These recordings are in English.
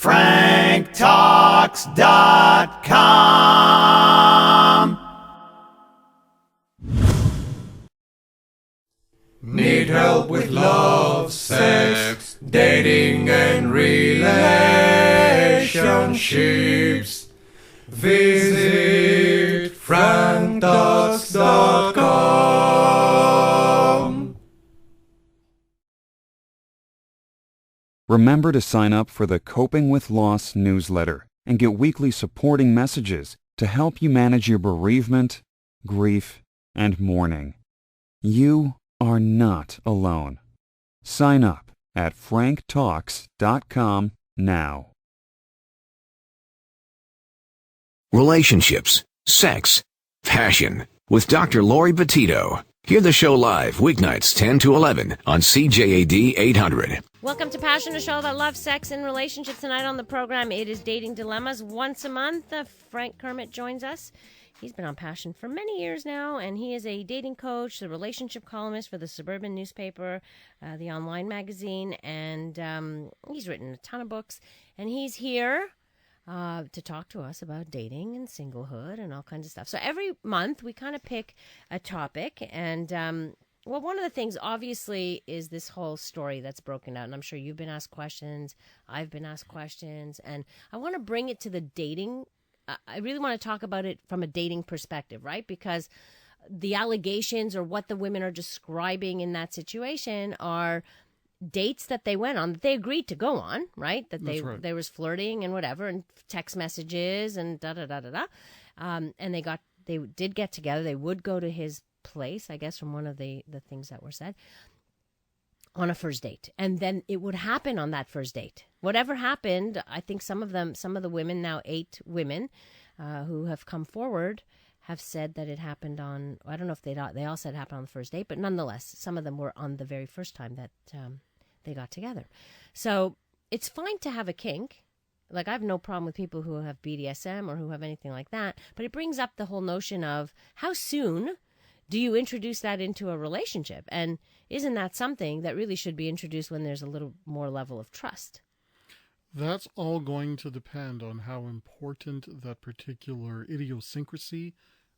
franktalks.com. Need help with love, sex, dating, and relationships? Visit franktalks.com. Remember to sign up for the Coping with Loss newsletter and get weekly supporting messages to help you manage your bereavement, grief, and mourning. You are not alone. Sign up at franktalks.com now. Relationships, sex, passion with Dr. Laurie Betito. Hear the show live weeknights 10 to 11 on CJAD 800. Welcome to Passion, a show about love, sex, and relationships. Tonight on the program, it is Dating Dilemmas. Once a month, Frank Kermit joins us. He's been on Passion for many years now, and he is a dating coach, the relationship columnist for the Suburban newspaper, the online magazine, and he's written a ton of books. And he's here to talk to us about dating and singlehood and all kinds of stuff. So every month, we kind of pick a topic, and well, one of the things, obviously, is this whole story that's broken out. And I'm sure you've been asked questions. I've been asked questions. And I want to bring it to the dating. I really want to talk about it from a dating perspective, right? Because the allegations or what the women are describing in that situation are dates that they went on, that they agreed to go on, right? That there was flirting and whatever, and text messages and da-da-da-da-da. And they did get together. They would go to his place, I guess, from one of the things that were said, on a first date. And then it would happen on that first date. Whatever happened, I think some of the women, now 8 women who have come forward, have said that it happened on, I don't know if they all said it happened on the first date, but nonetheless, some of them were on the very first time that they got together. So it's fine to have a kink. Like, I have no problem with people who have BDSM or who have anything like that, but it brings up the whole notion of how soon do you introduce that into a relationship? And isn't that something that really should be introduced when there's a little more level of trust? That's all going to depend on how important that particular idiosyncrasy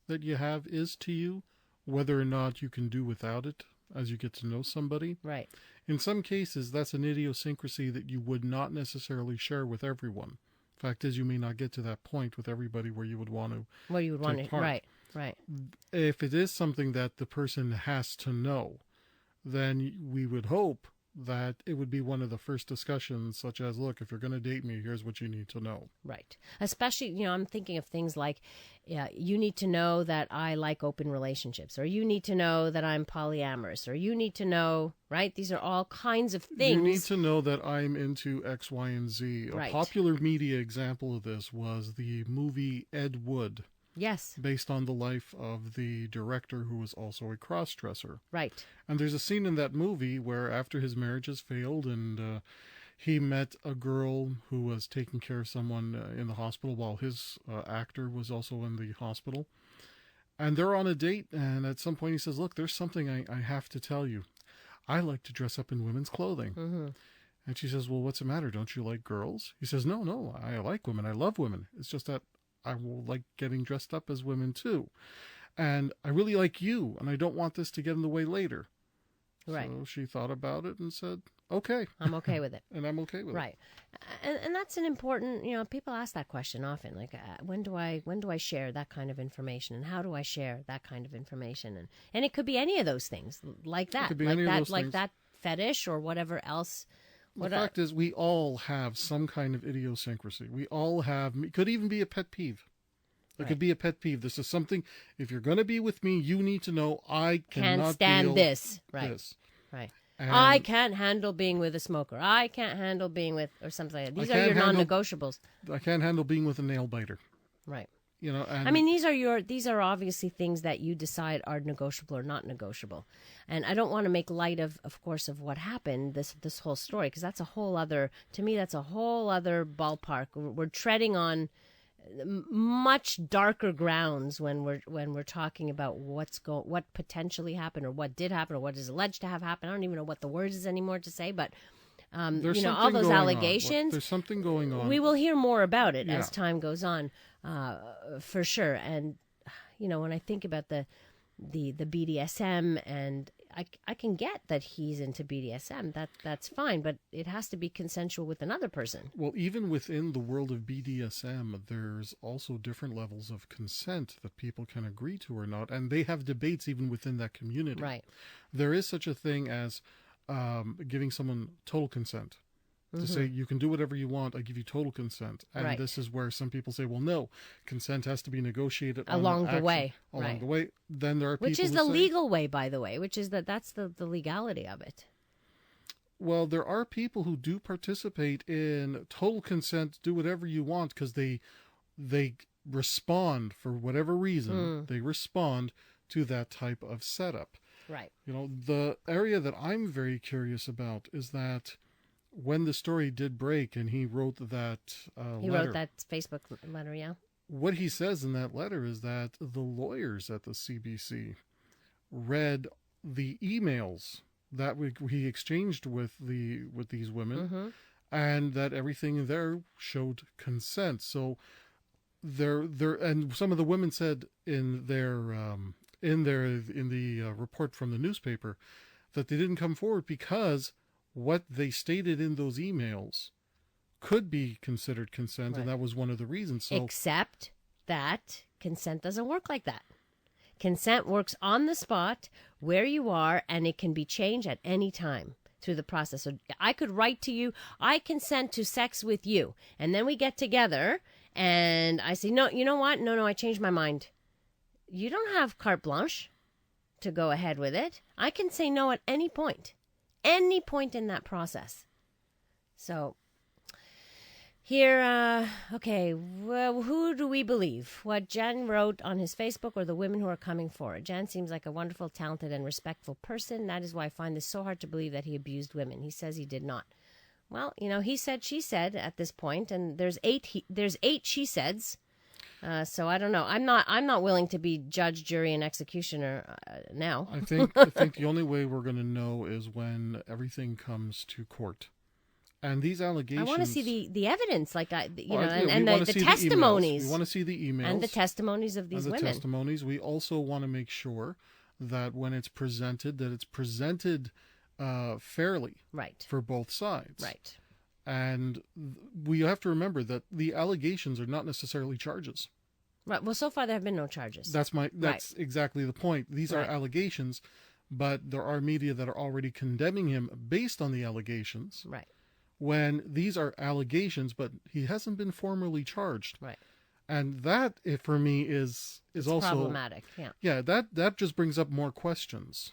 that you have is to you, whether or not you can do without it as you get to know somebody. Right. In some cases, that's an idiosyncrasy that you would not necessarily share with everyone. Fact is, you may not get to that point with everybody where you would want to. Where you would want to, right. Right. If it is something that the person has to know, then we would hope that it would be one of the first discussions, such as, look, if you're going to date me, here's what you need to know. Right. Especially, I'm thinking of things like, you need to know that I like open relationships, or you need to know that I'm polyamorous, or you need to know, right? These are all kinds of things. You need to know that I'm into X, Y, and Z. Right. A popular media example of this was the movie Ed Wood. Yes. Based on the life of the director, who was also a cross-dresser. Right. And there's a scene in that movie where, after his marriage has failed, and he met a girl who was taking care of someone in the hospital while his actor was also in the hospital. And they're on a date, and at some point he says, look, there's something I have to tell you. I like to dress up in women's clothing. Mm-hmm. And she says, well, what's the matter? Don't you like girls? He says, no, I like women. I love women. It's just that I will like getting dressed up as women too. And I really like you, and I don't want this to get in the way later. Right. So she thought about it and said, okay. I'm okay with it. And I'm okay with it. Right. And that's an important, people ask that question often, like, when do I share that kind of information, and how do I share that kind of information? And it could be any of those things like that. It could be any of those like things. that fetish or whatever else. The fact is, we all have some kind of idiosyncrasy. We all have, it could even be a pet peeve. It could be a pet peeve. This is something, if you're going to be with me, you need to know I cannot stand this. Right. This. Right. And I can't handle being with a smoker. I can't handle being with, or something like that. These are your non-negotiables. I can't handle being with a nail biter. Right. And I mean, these are obviously things that you decide are negotiable or not negotiable. And I don't want to make light of course, of what happened, this whole story, because that's a whole other ballpark. We're treading on much darker grounds when we're talking about what potentially happened, or what did happen, or what is alleged to have happened. I don't even know what the word is anymore to say, but There's all something those going on. allegations. There's something going on. We will hear more about it as Yeah. time goes on, for sure. And when I think about the BDSM, and I can get that he's into BDSM. That's fine, but it has to be consensual with another person. Well, even within the world of BDSM, there's also different levels of consent that people can agree to or not, and they have debates even within that community. Right. There is such a thing as giving someone total consent. To say, you can do whatever you want, I give you total consent. And Right. this is where some people say, well, no, consent has to be negotiated Along the way. Along Right. the way. Then there are people Which is who the say, legal way, by the way, that's the legality of it. well, there are people who do participate in total consent, do whatever you want, because they respond for whatever reason. They respond to that type of setup. Right. The area that I'm very curious about is that when the story did break and he wrote that He letter, wrote that Facebook letter, yeah. what he says in that letter is that the lawyers at the CBC read the emails that he exchanged with these women, and that everything there showed consent. So there, and some of the women said in the report from the newspaper that they didn't come forward because what they stated in those emails could be considered consent, and that was one of the reasons. So, except that consent doesn't work like that. Consent works on the spot where you are, and it can be changed at any time through the process. So I could write to you, I consent to sex with you, and then we get together, and I say, no, you know what? No, I changed my mind. You don't have carte blanche to go ahead with it. I can say no at any point in that process. So here, okay, well, who do we believe? What Jian wrote on his Facebook or the women who are coming forward? Jian seems like a wonderful, talented, and respectful person. That is why I find this so hard to believe that he abused women. He says he did not. Well, he said, she said at this point, and there's eight she saids. So I don't know. I'm not willing to be judge, jury, and executioner now. I think the only way we're going to know is when everything comes to court, and these allegations. I want to see the evidence, like the the testimonies. We want to see the emails and the testimonies of these women. Testimonies. We also want to make sure that when it's presented, fairly, Right, for both sides, right. And we have to remember that the allegations are not necessarily charges. Right. Well, so far there have been no charges. That's exactly the point. These are allegations, but there are media that are already condemning him based on the allegations. Right. When these are allegations, but he hasn't been formally charged. Right. And that, for me, is also problematic. Yeah. Yeah. That just brings up more questions.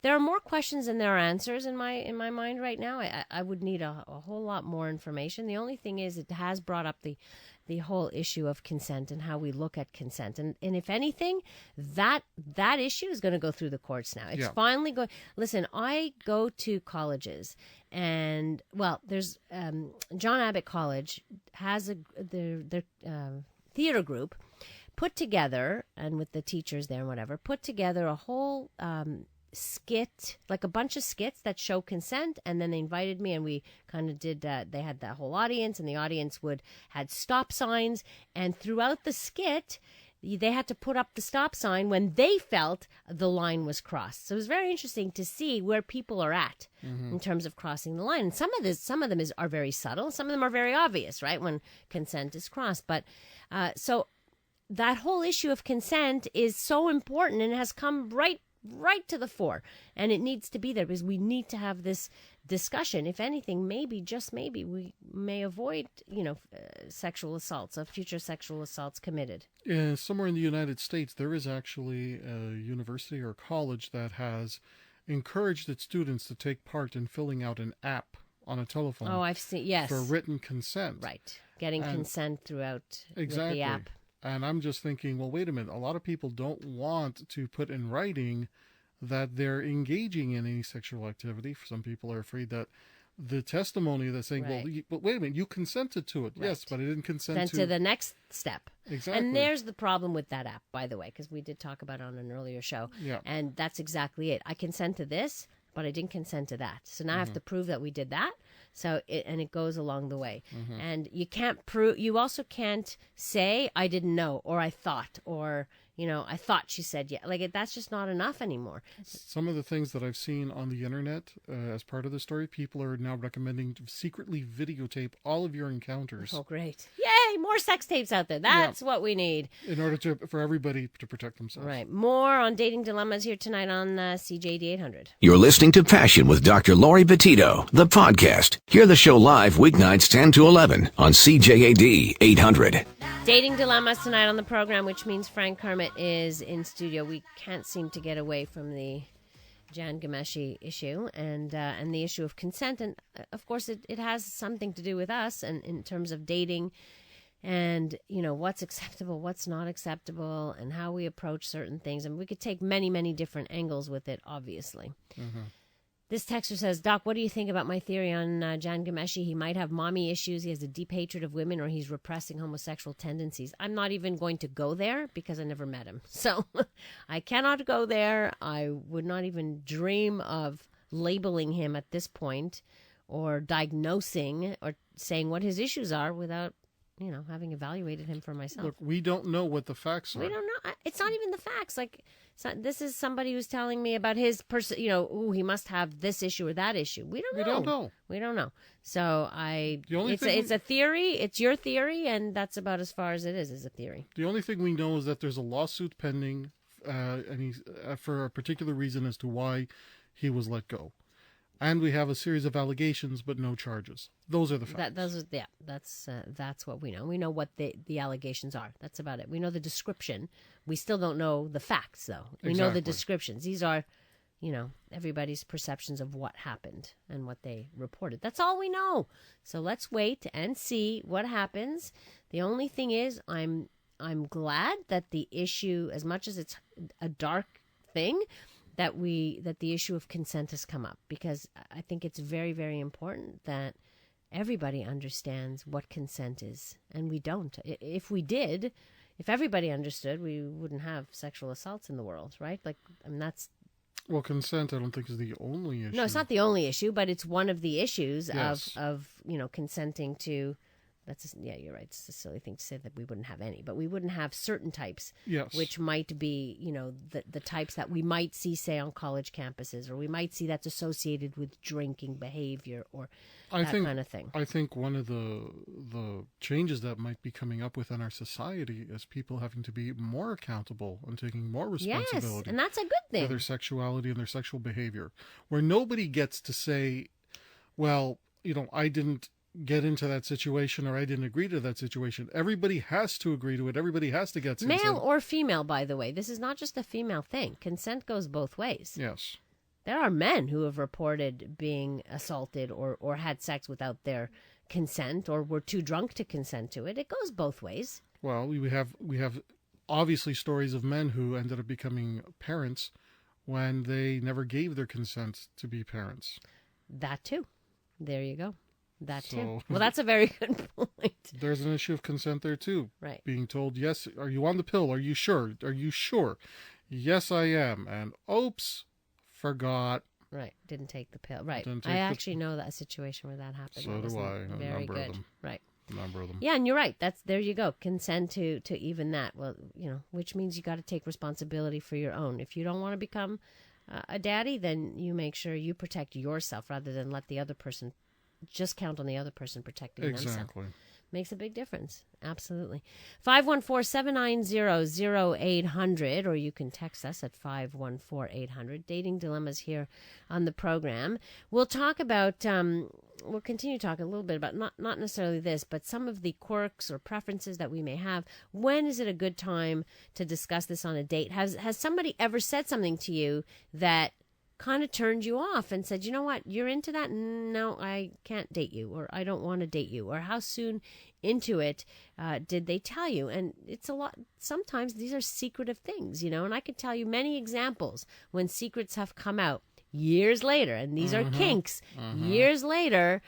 There are more questions than there are answers in my mind right now. I would need a whole lot more information. The only thing is, it has brought up the whole issue of consent and how we look at consent. And if anything, that issue is going to go through the courts now. It's finally going. Listen, I go to colleges, and there's John Abbott College has their theater group put together, and with the teachers there and whatever, put together a whole skit, like a bunch of skits that show consent, and then they invited me, and we kind of did they had that whole audience, and the audience had stop signs, and throughout the skit they had to put up the stop sign when they felt the line was crossed. So it was very interesting to see where people are at in terms of crossing the line. And some of them are very subtle, some of them are very obvious, right, when consent is crossed. But so that whole issue of consent is so important, and has come right to the fore, and it needs to be there because we need to have this discussion. If anything, maybe, just maybe, we may avoid sexual assaults, future sexual assaults committed. Somewhere in the United States, there is actually a university or college that has encouraged its students to take part in filling out an app on a telephone. Oh, I've seen, yes, for written consent. Right, getting consent throughout exactly. with the app. And I'm just thinking, well, wait a minute. A lot of people don't want to put in writing that they're engaging in any sexual activity. Some people are afraid that the testimony that's saying, but wait a minute, you consented to it. Right. Yes, but I didn't consent then to the next step. Exactly. And there's the problem with that app, by the way, because we did talk about it on an earlier show. Yeah. And that's exactly it. I consent to this, but I didn't consent to that. So now I have to prove that we did that. So it goes along the way. And you can't prove, you also can't say, I didn't know, or I thought, or, I thought she said yeah. Like, that's just not enough anymore. Some of the things that I've seen on the internet as part of the story, people are now recommending to secretly videotape all of your encounters. Oh, great. Yay, more sex tapes out there. That's what we need. In order for everybody to protect themselves. Right. More on dating dilemmas here tonight on CJAD 800. You're listening to Passion with Dr. Laurie Betito, the podcast. Hear the show live weeknights 10 to 11 on CJAD 800. Dating dilemmas tonight on the program, which means Frank Kermit is in studio. We can't seem to get away from the Jian Ghomeshi issue and the issue of consent. And, of course, it has something to do with us and in terms of dating and, what's acceptable, what's not acceptable, and how we approach certain things. And we could take many, many different angles with it, obviously. This texter says, Doc, what do you think about my theory on Jian Ghomeshi? He might have mommy issues, he has a deep hatred of women, or he's repressing homosexual tendencies. I'm not even going to go there because I never met him. So I cannot go there. I would not even dream of labeling him at this point or diagnosing or saying what his issues are without, having evaluated him for myself. Look, we don't know what the facts are. We don't know. It's not even the facts. Like, this is somebody who's telling me about his person, he must have this issue or that issue. We don't know. We don't know. So it's a theory. It's your theory, and that's about as far as it is a theory. The only thing we know is that there's a lawsuit pending, and he's for a particular reason as to why he was let go. And we have a series of allegations, but no charges. Those are the facts. That's what we know. We know what the allegations are. That's about it. We know the description. We still don't know the facts, though. We know the descriptions. These are, everybody's perceptions of what happened and what they reported. That's all we know. So let's wait and see what happens. The only thing is, I'm glad that the issue, as much as it's a dark thing, that the issue of consent has come up, because I think it's very, very important that everybody understands what consent is, and we don't. If everybody understood, we wouldn't have sexual assaults in the world, right? That's... Well, consent, I don't think, is the only issue. No, it's not the only issue, but it's one of the issues of consenting to... you're right. It's a silly thing to say that we wouldn't have any, but we wouldn't have certain types, which might be, the types that we might see, say, on college campuses, or we might see that's associated with drinking behavior or kind of thing. I think one of the changes that might be coming up within our society is people having to be more accountable and taking more responsibility. Yes, and that's a good thing. For their sexuality and their sexual behavior, where nobody gets to say, well, I didn't get into that situation, or I didn't agree to that situation. Everybody has to agree to it. Everybody has to get consent. Male or female, by the way. This is not just a female thing. Consent goes both ways. Yes. There are men who have reported being assaulted or had sex without their consent, or were too drunk to consent to it. It goes both ways. Well, we have obviously stories of men who ended up becoming parents when they never gave their consent to be parents. That too. There you go. That too. Well, that's a very good point. There's an issue of consent there too. Right. Being told, yes, are you on the pill? Are you sure? Are you sure? Yes, I am. And oops, forgot. Right. Didn't take the pill. Right. I actually know that situation where that happened. So do I. Very good. Right. A number of them. Yeah, and you're right. There you go. Consent to even that. Well, which means you got to take responsibility for your own. If you don't want to become a daddy, then you make sure you protect yourself rather than let the other person just count on the other person protecting themselves. Exactly. Makes a big difference. Absolutely. 514-790-0800, or you can text us at 514-800. Dating dilemmas here on the program. We'll talk about, we'll continue talking a little bit about, not necessarily this, but some of the quirks or preferences that we may have. When is it a good time to discuss this on a date? Has somebody ever said something to you that kind of turned you off and said, you know what, you're into that? No, I can't date you, or I don't want to date you, or how soon into it did they tell you? And it's a lot. Sometimes these are secretive things, and I could tell you many examples when secrets have come out years later, and these are kinks, years later,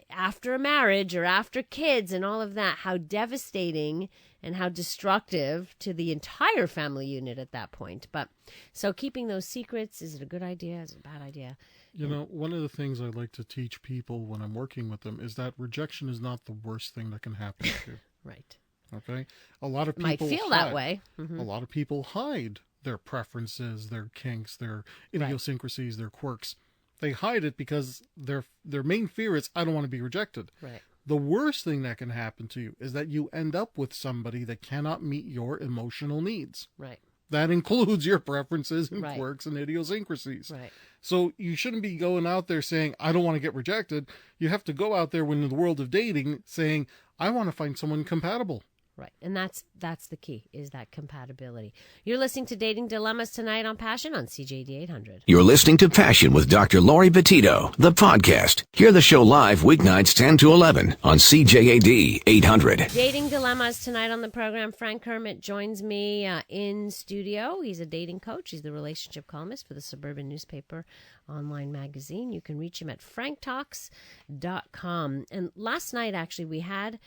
after a marriage or after kids and all of that, how devastating and how destructive to the entire family unit at that point. But so keeping those secrets, is it a good idea? Is it a bad idea? You know, one of the things I like to teach people when I'm working with them is that rejection is not the worst thing that can happen to you. Right. Okay? A lot of people Might feel that way. Mm-hmm. A lot of people hide their preferences, their kinks, their idiosyncrasies, their quirks. They hide it because their main fear is, I don't want to be rejected. Right. The worst thing that can happen to you is that you end up with somebody that cannot meet your emotional needs. Right. That includes your preferences and Right. quirks and idiosyncrasies. Right. So you shouldn't be going out there saying, I don't want to get rejected. You have to go out there in the world of dating saying, I want to find someone compatible. Right. And that's the key, is that compatibility. You're listening to Dating Dilemmas tonight on Passion on CJAD 800. You're listening to Passion with Dr. Laurie Betito, the podcast. Hear the show live weeknights 10 to 11 on CJAD 800. Dating Dilemmas tonight on the program. Frank Kermit joins me in studio. He's a dating coach. He's the relationship columnist for the Suburban Newspaper online magazine. You can reach him at franktalks.com. And last night, actually, we had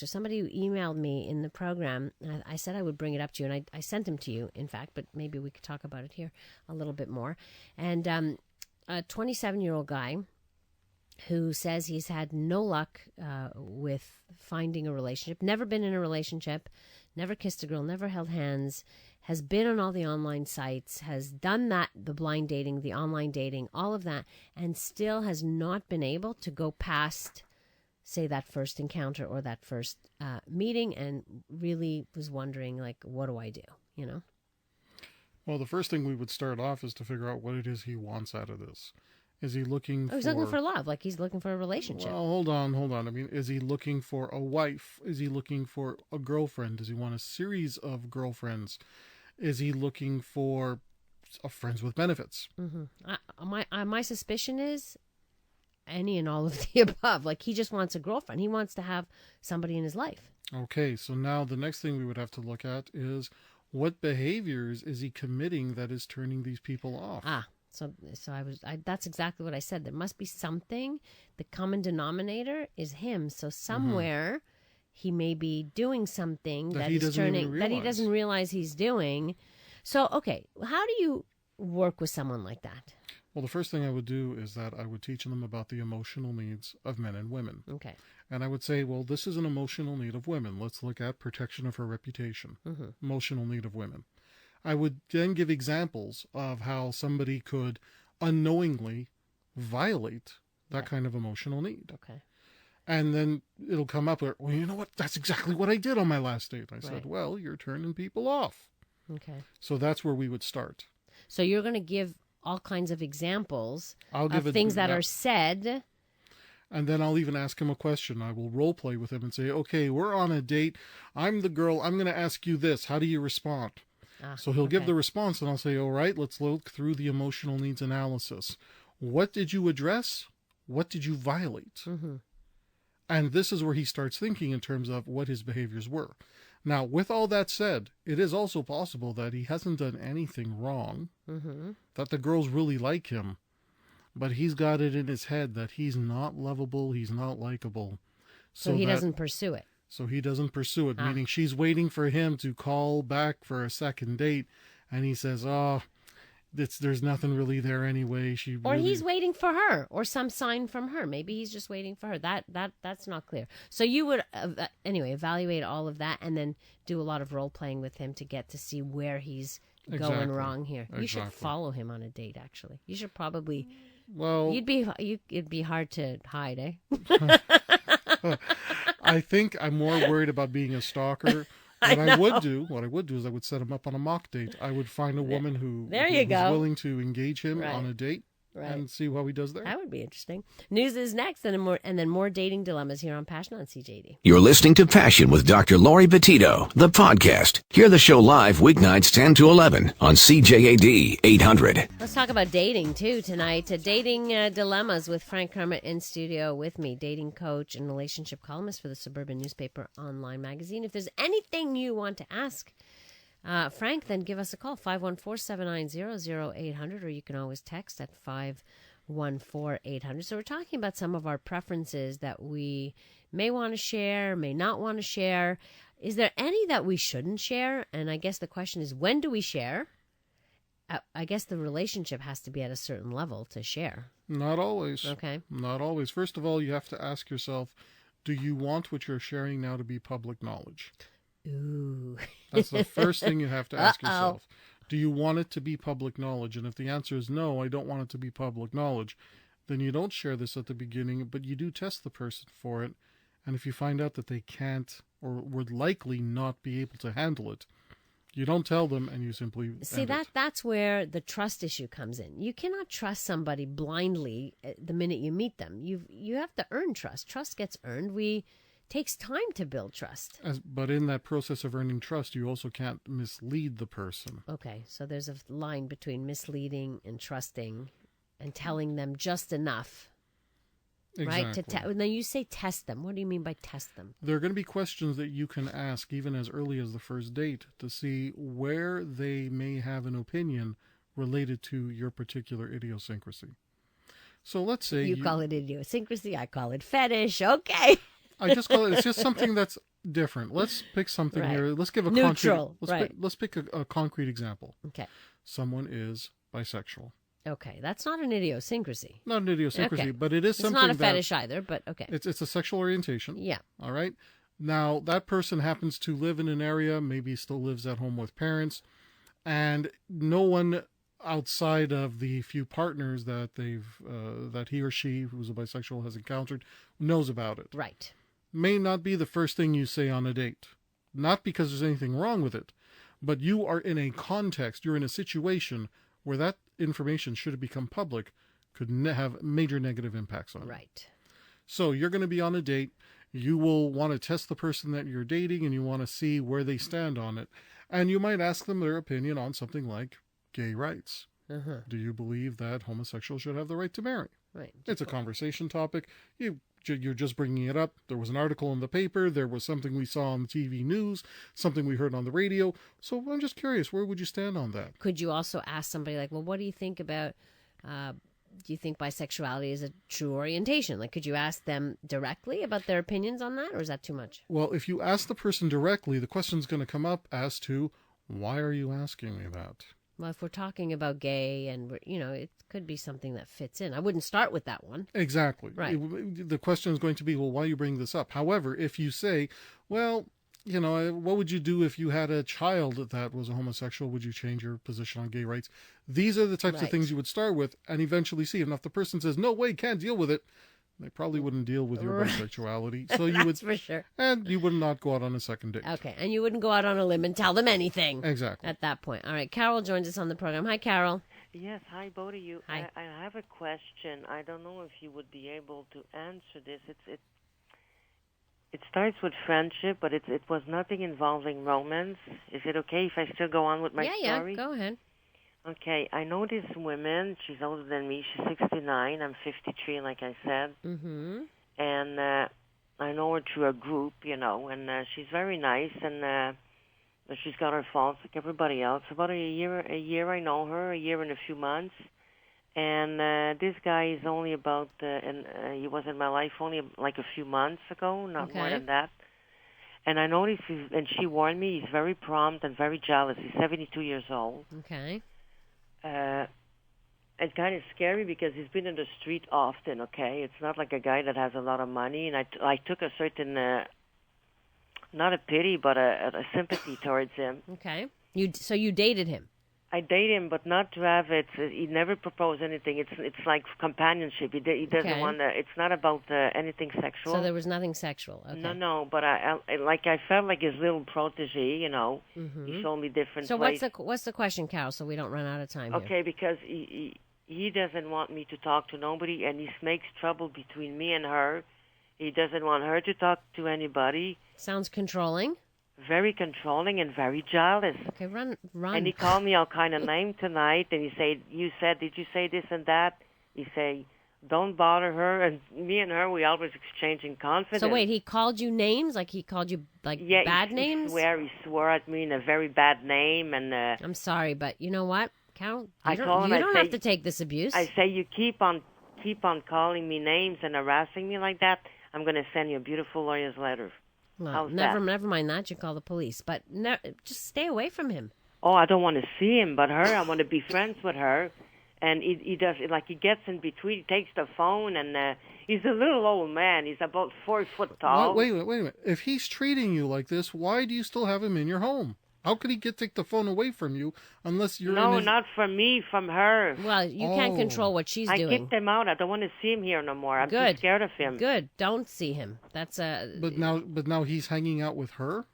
somebody who emailed me in the program. I said I would bring it up to you, and I sent him to you, in fact, but maybe we could talk about it here a little bit more. And a 27-year-old guy who says he's had no luck with finding a relationship, never been in a relationship, never kissed a girl, never held hands, has been on all the online sites, has done that, the blind dating, the online dating, all of that, and still has not been able to go past, say, that first encounter or that first meeting, and really was wondering, like, what do I do, you know? Well, the first thing we would start off is to figure out what it is he wants out of this. Is he looking for... He's looking for love, like he's looking for a relationship. Well, hold on. I mean, is he looking for a wife? Is he looking for a girlfriend? Does he want a series of girlfriends? Is he looking for friends with benefits? Mm-hmm. My suspicion is any and all of the above. Like, he just wants a girlfriend. He wants to have somebody in his life. Okay, so now the next thing we would have to look at is, what behaviors is he committing that is turning these people off? So that's exactly what I said. There must be something. The common denominator is him. So somewhere he may be doing something that he doesn't realize he's doing. So, okay, how do you work with someone like that? Well, the first thing I would do is that I would teach them about the emotional needs of men and women. Okay. And I would say, well, this is an emotional need of women. Let's look at protection of her reputation. Mm-hmm. Emotional need of women. I would then give examples of how somebody could unknowingly violate that kind of emotional need. Okay. And then it'll come up, well, you know what? That's exactly what I did on my last date. I said, well, you're turning people off. Okay. So that's where we would start. So you're going to give all kinds of examples of things that are said. And then I'll even ask him a question. I will role play with him and say, okay, we're on a date. I'm the girl. I'm going to ask you this. How do you respond? So he'll give the response, and I'll say, all right, let's look through the emotional needs analysis. What did you address? What did you violate? Mm-hmm. And this is where he starts thinking in terms of what his behaviors were. Now, with all that said, it is also possible that he hasn't done anything wrong, that the girls really like him, but he's got it in his head that he's not lovable, he's not likable. So he doesn't pursue it. So he doesn't pursue it, meaning she's waiting for him to call back for a second date, and he says, there's nothing really there anyway. Or he's waiting for her, or some sign from her. Maybe he's just waiting for her. That's not clear. So you would, evaluate all of that and then do a lot of role-playing with him to get to see where he's going wrong here. You should follow him on a date, actually. You should probably... Well... It'd be hard to hide, eh? I think I'm more worried about being a stalker. What I would do is I would set him up on a mock date. I would find a woman who was willing to engage him on a date and see how he does there. That would be interesting. News is next, and then more dating dilemmas here on Passion on CJAD. You're listening to Passion with Dr. Laurie Betito, the podcast. Hear the show live weeknights 10 to 11 on CJAD 800. Let's talk about dating, too, tonight. Dating dilemmas with Frank Kermit in studio with me, dating coach and relationship columnist for the Suburban Newspaper online magazine. If there's anything you want to ask Frank, then give us a call, 514-790-0800, or you can always text at 514-800. So we're talking about some of our preferences that we may want to share, may not want to share. Is there any that we shouldn't share? And I guess the question is, when do we share? I guess the relationship has to be at a certain level to share. Not always. Okay. Not always. First of all, you have to ask yourself, do you want what you're sharing now to be public knowledge? Ooh. That's the first thing you have to ask Uh-oh. yourself. Do you want it to be public knowledge? And if the answer is no, I don't want it to be public knowledge, then you don't share this at the beginning, but you do test the person for it. And if you find out that they can't or would likely not be able to handle it, you don't tell them and you simply See, end it. that's where the trust issue comes in. You cannot trust somebody blindly the minute you meet them. You have to earn trust. Trust gets earned. Takes time to build trust. But in that process of earning trust, you also can't mislead the person. Okay, so there's a line between misleading and trusting and telling them just enough. Exactly. Right? Now you say test them. What do you mean by test them? There are going to be questions that you can ask even as early as the first date to see where they may have an opinion related to your particular idiosyncrasy. So let's say You call it idiosyncrasy, I call it fetish. Okay. I just call it's just something that's different. Let's pick something Right. here. Let's give a Neutral, concrete. Let's pick a concrete example. Okay. Someone is bisexual. Okay, that's not an idiosyncrasy. Not an idiosyncrasy, Okay. but it is It's something not a that fetish either, but okay. it's a sexual orientation. Yeah. All right. Now that person happens to live in an area, maybe still lives at home with parents, and no one outside of the few partners that that he or she, who's a bisexual, has encountered, knows about it. Right. May not be the first thing you say on a date. Not because there's anything wrong with it, but you are in a context, you're in a situation where that information, should it become public, could have major negative impacts on it. Right. So you're going to be on a date. You will want to test the person that you're dating and you want to see where they stand on it. And you might ask them their opinion on something like gay rights. Uh-huh. Do you believe that homosexuals should have the right to marry? Right. It's a conversation topic. You're just bringing it up. There was an article in the paper. There was something we saw on the TV news, something we heard on the radio. So I'm just curious, where would you stand on that? Could you also ask somebody like, well, what do you think about, do you think bisexuality is a true orientation? Like, could you ask them directly about their opinions on that, or is that too much? Well, if you ask the person directly, the question's going to come up as to, why are you asking me that? Well, if we're talking about gay and, it could be something that fits in. I wouldn't start with that one. Exactly. Right. The question is going to be, well, why are you bringing this up? However, if you say, well, what would you do if you had a child that was a homosexual? Would you change your position on gay rights? These are the types of Right. things you would start with and eventually see. And if the person says, no way, can't deal with it, they probably wouldn't deal with your Right. bisexuality. So you That's would, for sure. and you would not go out on a second date. Okay, and you wouldn't go out on a limb and tell them anything Exactly. at that point. All right, Carol joins us on the program. Hi, Carol. Yes, hi, both of you. Hi. I have a question. I don't know if you would be able to answer this. It starts with friendship, but it was nothing involving romance. Is it okay if I still go on with my story? Yeah, go ahead. Okay, I know this woman. She's older than me. She's 69. I'm 53, like I said. Mm-hmm. And I know her through a group, and she's very nice, and but she's got her faults like everybody else. About a year I know her, a year and a few months. And this guy is only about, he was in my life only like a few months ago, not more Okay. than that. And I noticed, and she warned me, he's very prompt and very jealous. He's 72 years old. Okay. It's kind of scary because he's been in the street often, okay? It's not like a guy that has a lot of money. And I took a certain, not a pity, but a sympathy towards him. Okay. So you dated him. I date him, but not to have it. He never proposed anything. It's like companionship. He doesn't Okay. want to. It's not about anything sexual. So there was nothing sexual. Okay. No. But I felt like his little protege. Mm-hmm. He showed me different. So ways. what's the question, Carol? So we don't run out of time. Okay, Here. because he doesn't want me to talk to nobody, and he makes trouble between me and her. He doesn't want her to talk to anybody. Sounds controlling. Very controlling and very jealous. Okay, run. And he called me all kind of name tonight, and he said, did you say this and that? He say, don't bother her. And me and her, we always exchanging confidence. So wait, he called you names? Like he called you bad names? He swore at me in a very bad name. And I'm sorry, but you know what, Carol? I You told him, don't have to take this abuse. I say, you keep on calling me names and harassing me like that, I'm going to send you a beautiful lawyer's letter. Well, How's never that? mind that. You call the police, but just stay away from him. oh, I don't want to see him, but her, I want to be friends with her. And he does, like, he gets in between, he takes the phone, and he's a little old man. He's about 4 foot tall. Wait a minute. If he's treating you like this, why do you still have him in your home? How could he take the phone away from you unless you're No, in his... not from me, from her. Well, you can't control what she's I doing. kicked him out. I don't want to see him here no more. I'm too scared of him. Good. Don't see him. That's But now he's hanging out with her?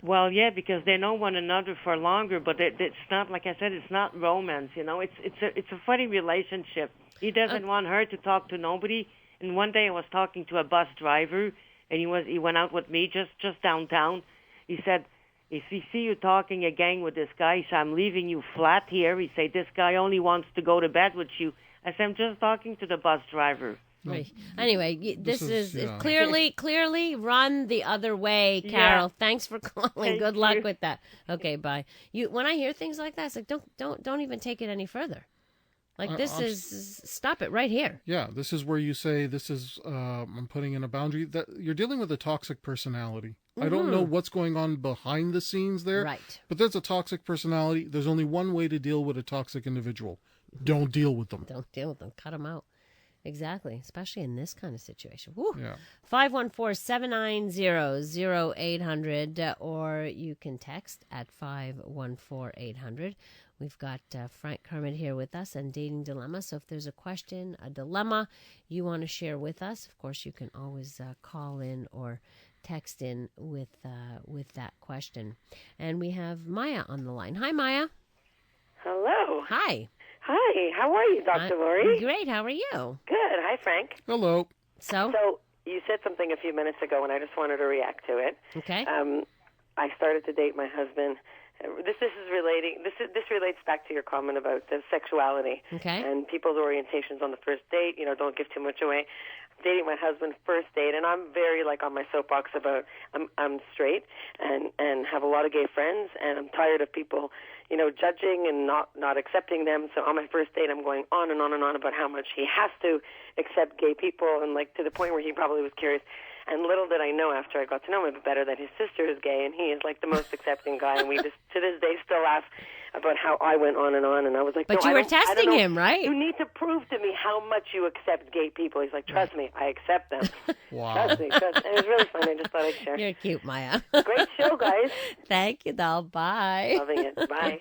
Well, yeah, because they know one another for longer, but it's not, like I said, it's not romance, you know. It's a funny relationship. He doesn't want her to talk to nobody. And one day I was talking to a bus driver, and he went out with me just downtown. He said, if he see you talking again with this guy, he said, I'm leaving you flat here. He said, this guy only wants to go to bed with you. I said, I'm just talking to the bus driver. Right. Anyway, this is clearly run the other way, Carol. Yeah. Thanks for calling. Good luck with that. Okay, bye. When I hear things like that, it's like don't even take it any further. Like stop it right here. Yeah, this is where you say I'm putting in a boundary. That you're dealing with a toxic personality. Mm-hmm. I don't know what's going on behind the scenes there. Right. But there's a toxic personality. There's only one way to deal with a toxic individual. Don't deal with them. Don't deal with them. Cut them out. Exactly, especially in this kind of situation. Woo. Yeah. 514-790-0800, or you can text at 514-800. We've got Frank Kermit here with us and Dating Dilemma. So if there's a question, a dilemma you want to share with us, of course, you can always call in or text in with that question. And we have Maya on the line. Hi, Maya. Hello. Hi. Hi. How are you, Dr. Laurie? Great. How are you? Good. Hi, Frank. Hello. So you said something a few minutes ago, and I just wanted to react to it. Okay. I started to date my husband. This relates back to your comment about the sexuality and people's orientations on the first date. You know, don't give too much away. Dating my husband, first date, and I'm very on my soapbox about I'm straight and have a lot of gay friends, and I'm tired of people, judging and not accepting them. So on my first date, I'm going on and on and on about how much he has to accept gay people, and to the point where he probably was curious. And little did I know, after I got to know him a bit better, that his sister is gay, and he is the most accepting guy. And we just, to this day, still laugh about how I went on. And I was like, but you were testing him, right? You need to prove to me how much you accept gay people. He's like, trust me, I accept them. Wow. Trust me. And it was really fun. I just thought I'd share. You're cute, Maya. Great show, guys. Thank you, doll. Bye. Loving it. Bye.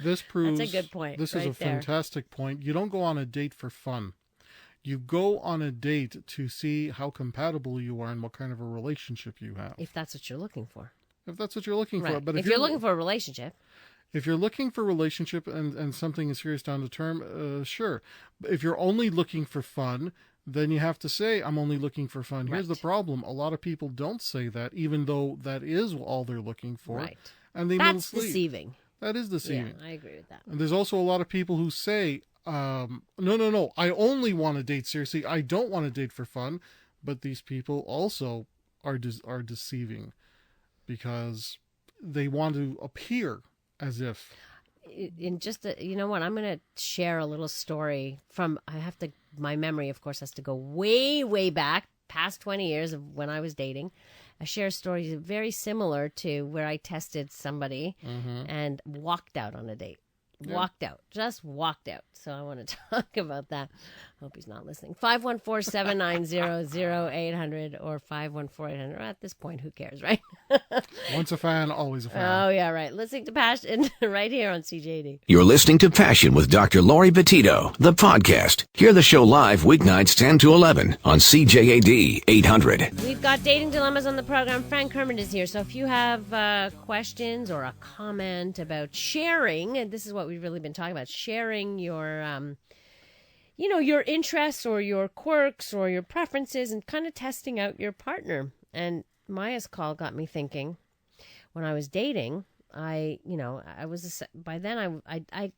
This proves that's a good point. This is a fantastic point. You don't go on a date for fun. You go on a date to see how compatible you are and what kind of a relationship you have. If that's what you're looking for. If that's what you're looking for. But if you're looking for a relationship. If you're looking for a relationship and something is serious down the term, sure. If you're only looking for fun, then you have to say, I'm only looking for fun. Here's the problem. A lot of people don't say that, even though that is all they're looking for. Right. And they That's deceiving. That is deceiving. Yeah, I agree with that. And there's also a lot of people who say, no, I only want to date seriously. I don't want to date for fun. But these people also are deceiving because they want to appear as if. In just, you know what, I'm going to share a little story from, my memory, of course, has to go way, way back, past 20 years of when I was dating. I share stories very similar to where I tested somebody and walked out on a date. Yeah. Just walked out. So I want to talk about that. Hope he's not listening. 514-790-0800 or 514-800. At this point, who cares, right? Once a fan, always a fan. Oh, yeah, right. Listening to Passion right here on CJAD. You're listening to Passion with Dr. Laurie Betito, the podcast. Hear the show live weeknights 10 to 11 on CJAD 800. We've got Dating Dilemmas on the program. Frank Kermit is here. So if you have questions or a comment about sharing, and this is what we've really been talking about, sharing your your interests or your quirks or your preferences and kind of testing out your partner. And Maya's call got me thinking, when I was dating, I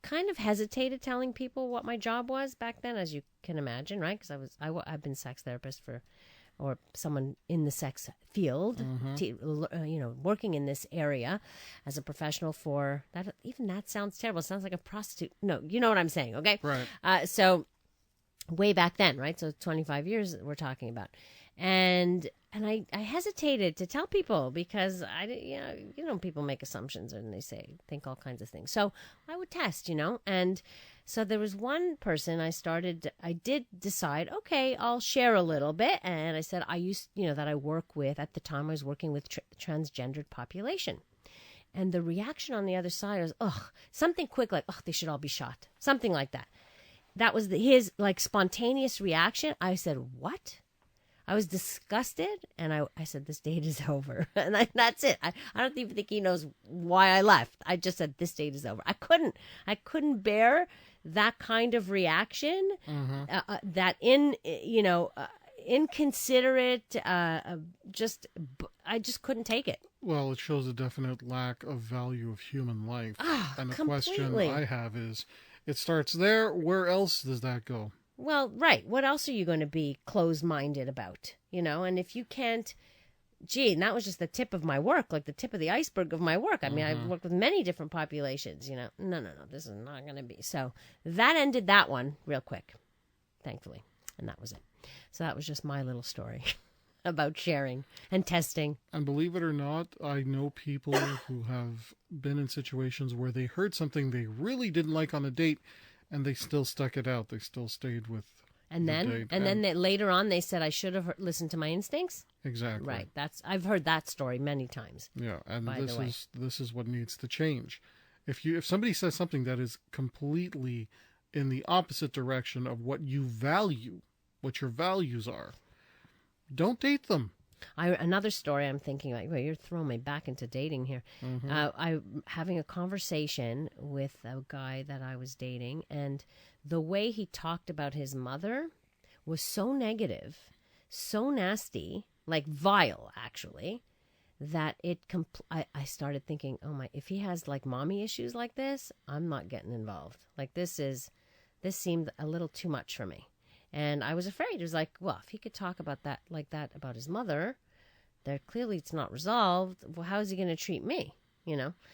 kind of hesitated telling people what my job was back then, as you can imagine, right? Because I've been sex therapist or someone in the sex field, working in this area as a professional for that. Even that sounds terrible. It sounds like a prostitute. No, you know what I'm saying, okay? Right. So way back then, right? So 25 years we're talking about. And I hesitated to tell people because people make assumptions and they think all kinds of things. So I would test, and so there was one person I did decide, okay, I'll share a little bit. And I said, that I work with, at the time I was working with transgendered population. And the reaction on the other side was, something quick, like, they should all be shot. Something like that. That was his spontaneous reaction. I said, what? I was disgusted, and I said, this date is over. And that's it. I don't even think he knows why I left. I just said, this date is over. I couldn't bear that kind of reaction, that inconsiderate, I just couldn't take it. Well, it shows a definite lack of value of human life. And the completely. question I have is, it starts there. Where else does that go? Well, right. What else are you going to be closed-minded about? And if you can't, and that was just the tip of my work, like the tip of the iceberg of my work. I mean, I've worked with many different populations, No, this is not going to be. So that ended that one real quick, thankfully. And that was it. So that was just my little story about sharing and testing. And believe it or not, I know people who have been in situations where they heard something they really didn't like on a date, and they still stuck it out. They still stayed with the date. And then later on, they said I should have listened to my instincts. Exactly. Right. I've heard that story many times. Yeah, and this is what needs to change. If somebody says something that is completely in the opposite direction of what you value, what your values are, don't date them. Another story I'm thinking, well, you're throwing me back into dating here. I'm having a conversation with a guy that I was dating, and the way he talked about his mother was so negative, so nasty, like vile, actually, that I started thinking, if he has like mommy issues like this, I'm not getting involved. Like this seemed a little too much for me. And I was afraid. It was like, well, if he could talk about that like that about his mother, clearly it's not resolved. Well, how is he going to treat me?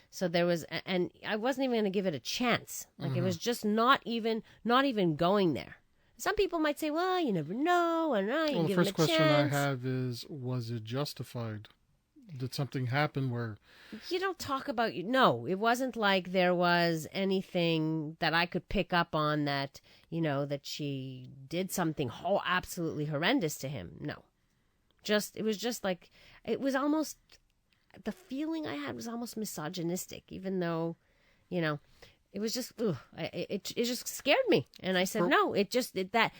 So there was, and I wasn't even going to give it a chance. Like it was just not even going there. Some people might say, well, you never know, and you give him a chance. The first question I have is, was it justified? Did something happen where... You don't talk about... No, it wasn't like there was anything that I could pick up on that, that she did something absolutely horrendous to him. No. It was just like... It was almost... The feeling I had was almost misogynistic, even though, it was just... It just scared me. And I said, no,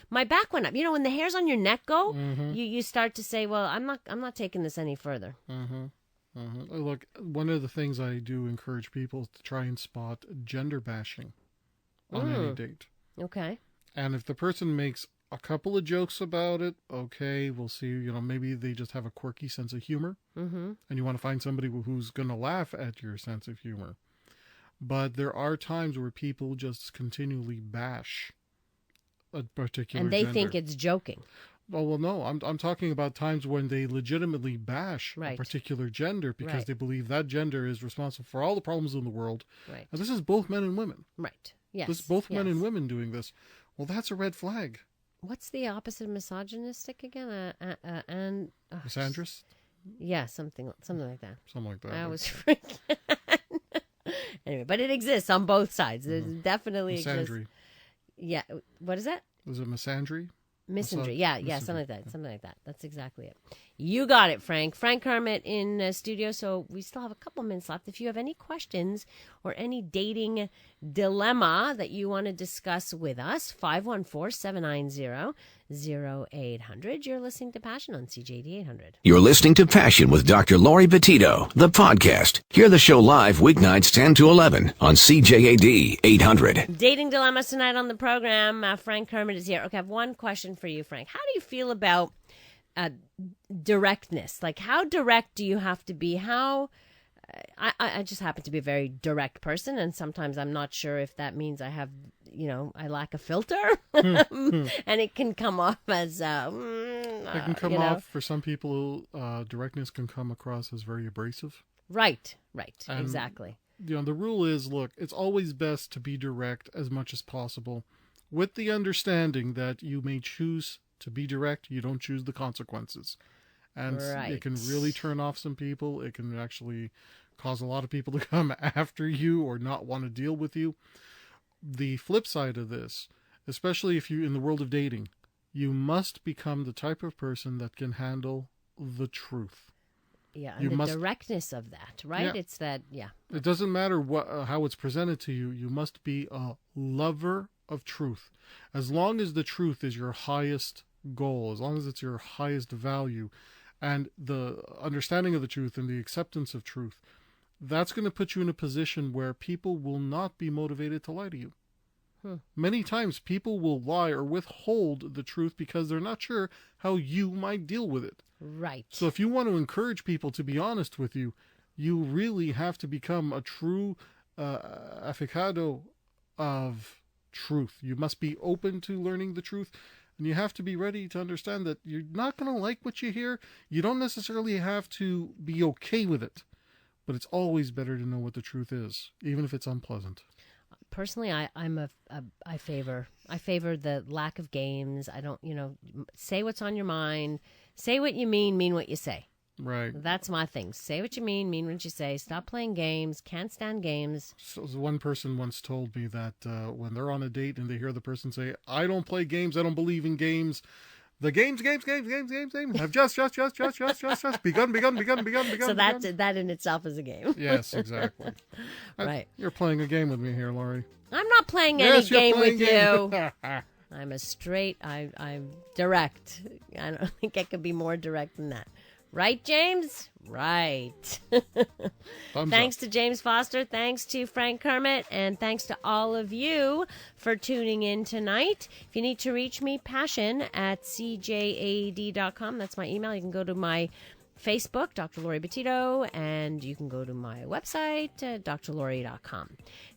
my back went up. When the hairs on your neck go, you start to say, well, I'm not taking this any further. Look, one of the things I do encourage people is to try and spot gender bashing on any date. Okay. And if the person makes a couple of jokes about it, okay, we'll see, maybe they just have a quirky sense of humor. And you want to find somebody who's going to laugh at your sense of humor. But there are times where people just continually bash a particular and they gender. think it's joking. Oh, well, no, I'm talking about times when they legitimately bash a particular gender because they believe that gender is responsible for all the problems in the world. Right. And this is both men and women. Right. Yes. This is both men and women doing this. Well, that's a red flag. What's the opposite of misogynistic again? Misandrist? Yeah, something like that. Something like that. I was freaking... Anyway, but it exists on both sides. It definitely exists. Misandry. Yeah. What is that? Is it misandry? Misandry. Yeah, something like that. Yeah. Something like that. That's exactly it. You got it, Frank. Frank Kermit in studio. So we still have a couple minutes left. If you have any questions or any dating dilemma that you want to discuss with us, 514-790-0800. You're listening to Passion on CJAD 800. You're listening to Passion with Dr. Laurie Betito, the podcast. Hear the show live weeknights 10 to 11 on CJAD 800. Dating dilemmas tonight on the program. Frank Kermit is here. Okay, I have one question for you, Frank. How do you feel about directness? Like, how direct do you have to be? I just happen to be a very direct person, and sometimes I'm not sure if that means I have, I lack a filter, and it can come off as it can come off for some people. Directness can come across as very abrasive. Right, and, exactly. The rule is, look, it's always best to be direct as much as possible, with the understanding that you may choose To be direct, you don't choose the consequences. And Right. it can really turn off some people. It can actually cause a lot of people to come after you or not want to deal with you. The flip side of this, especially if you're in the world of dating, you must become the type of person that can handle the truth. Yeah, and the directness of that, right? Yeah. It's that, yeah. It doesn't matter how it's presented to you. You must be a lover of truth. As long as the truth is your highest goal, as long as it's your highest value, and the understanding of the truth and the acceptance of truth, that's going to put you in a position where people will not be motivated to lie to you. Many times people will lie or withhold the truth because they're not sure how you might deal with it. Right. So if you want to encourage people to be honest with you, you really have to become a true aficionado of truth. You must be open to learning the truth, and you have to be ready to understand that you're not going to like what you hear. You don't necessarily have to be okay with it, but it's always better to know what the truth is, even if it's unpleasant. Personally, I favor the lack of games. I don't, say what's on your mind, say what you mean what you say. Right. That's my thing. Say what you mean what you say. Stop playing games. Can't stand games. So one person once told me that when they're on a date and they hear the person say, "I don't play games. I don't believe in games. The games have just begun. So that in itself is a game. Yes, exactly. Right. You're playing a game with me here, Laurie. I'm not playing any game with you. you. I'm a straight. I'm direct. I don't think I could be more direct than that. Right, James? Right. Thanks to James Foster. Thanks to Frank Kermit. And thanks to all of you for tuning in tonight. If you need to reach me, passion@cjad.com. That's my email. You can go to my Facebook, Dr. Laurie Betito, and you can go to my website, drlaurie.com.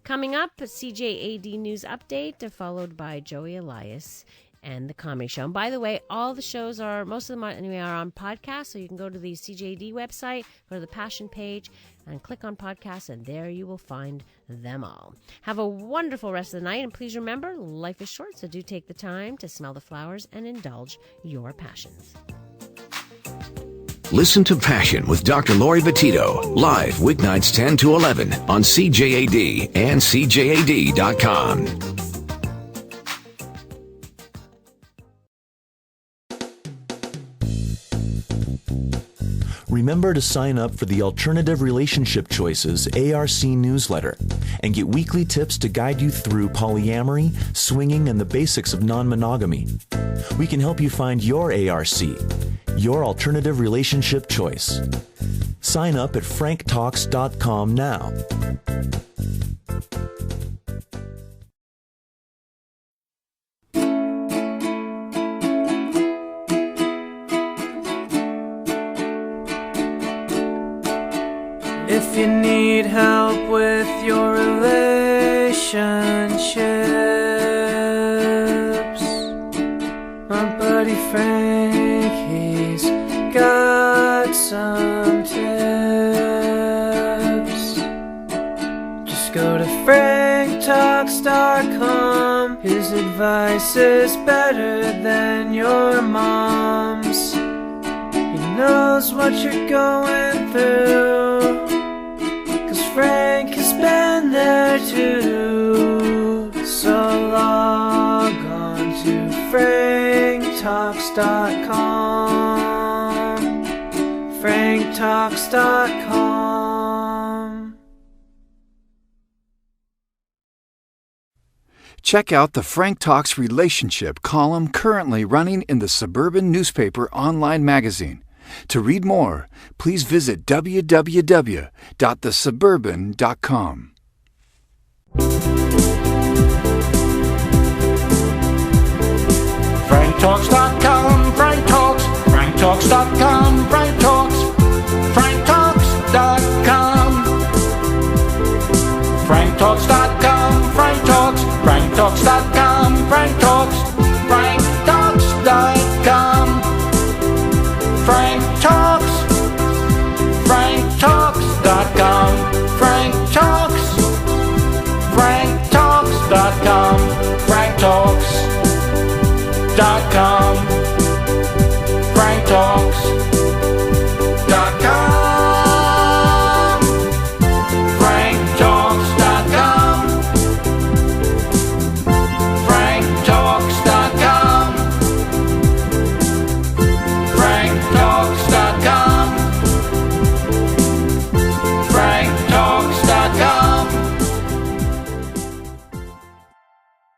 Coming up, a CJAD News Update, followed by Joey Elias and The Comedy Show. And by the way, all the shows most of them are on podcast, so you can go to the CJAD website, go to the Passion page, and click on podcasts, and there you will find them all. Have a wonderful rest of the night, and please remember, life is short, so do take the time to smell the flowers and indulge your passions. Listen to Passion with Dr. Laurie Betito, live weeknights 10 to 11 on CJAD and CJAD.com. Remember to sign up for the Alternative Relationship Choices ARC newsletter and get weekly tips to guide you through polyamory, swinging, and the basics of non-monogamy. We can help you find your ARC, your alternative relationship choice. Sign up at franktalks.com now. If you need help with your relationships, my buddy Frank, he's got some tips. Just go to franktalks.com. His advice is better than your mom's. He knows what you're going through, Frank has been there too. So log on to franktalks.com. franktalks.com. Check out the Frank Talks Relationship column currently running in the Suburban Newspaper online magazine. To read more, please visit www.thesuburban.com. FrankTalks.com, Frank Talks, FrankTalks.com, Frank Talks, FrankTalks.com, FrankTalks.com, Frank Talks, FrankTalks.com, Frank Talks, FrankTalks.com. Frank Talks.